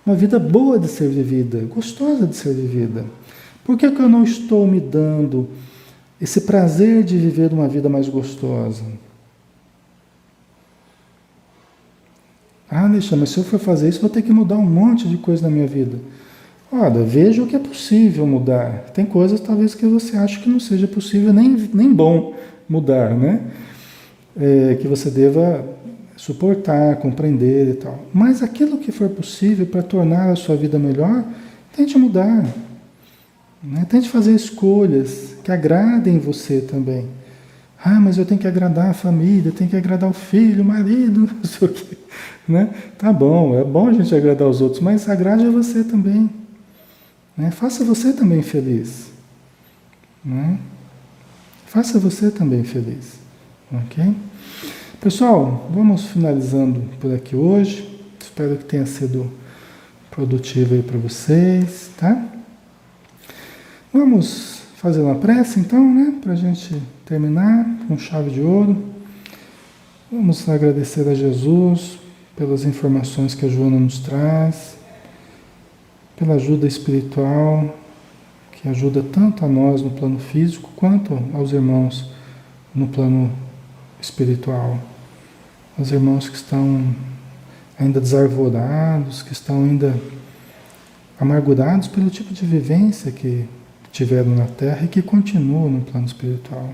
uma vida boa de ser vivida, gostosa de ser vivida. Por que eu não estou me dando esse prazer de viver uma vida mais gostosa? Ah, Alexandre, mas se eu for fazer isso, vou ter que mudar um monte de coisa na minha vida. Olha, veja o que é possível mudar. Tem coisas talvez que você acha que não seja possível, nem bom mudar, né? Que você deva suportar, compreender e tal. Mas aquilo que for possível para tornar a sua vida melhor, tente mudar. Né? Tente fazer escolhas que agradem você também. Ah, mas eu tenho que agradar a família, tenho que agradar o filho, o marido, não sei o quê. Né? Tá bom, é bom a gente agradar os outros, mas agrade a você também. Né? Faça você também feliz. Né? Faça você também feliz. Ok? Pessoal, vamos finalizando por aqui hoje. Espero que tenha sido produtivo aí para vocês, tá? Vamos fazer uma prece então, né? Para a gente terminar com chave de ouro. Vamos agradecer a Jesus pelas informações que a Joana nos traz, pela ajuda espiritual, que ajuda tanto a nós no plano físico, quanto aos irmãos no plano espiritual. Os irmãos que estão ainda desarvorados, que estão ainda amargurados pelo tipo de vivência que tiveram na Terra e que continuam no plano espiritual.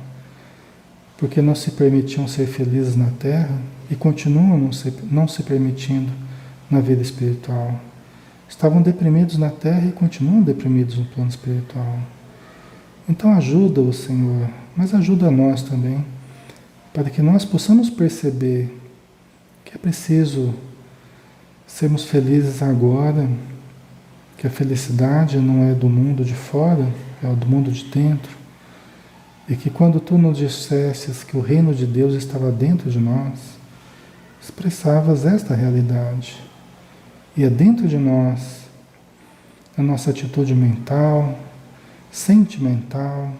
Porque não se permitiam ser felizes na Terra e continuam não se permitindo na vida espiritual. Estavam deprimidos na Terra e continuam deprimidos no plano espiritual. Então ajuda-o, Senhor, mas ajuda a nós também, para que nós possamos perceber que é preciso sermos felizes agora, que a felicidade não é do mundo de fora, é do mundo de dentro, E que quando tu nos dissesses que o reino de Deus estava dentro de nós, expressavas esta realidade. E é dentro de nós, a nossa atitude mental, sentimental,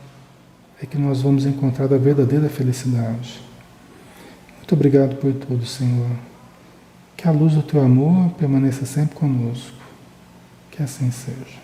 é que nós vamos encontrar a verdadeira felicidade. Muito obrigado por tudo, Senhor. Que a luz do teu amor permaneça sempre conosco. Que assim seja.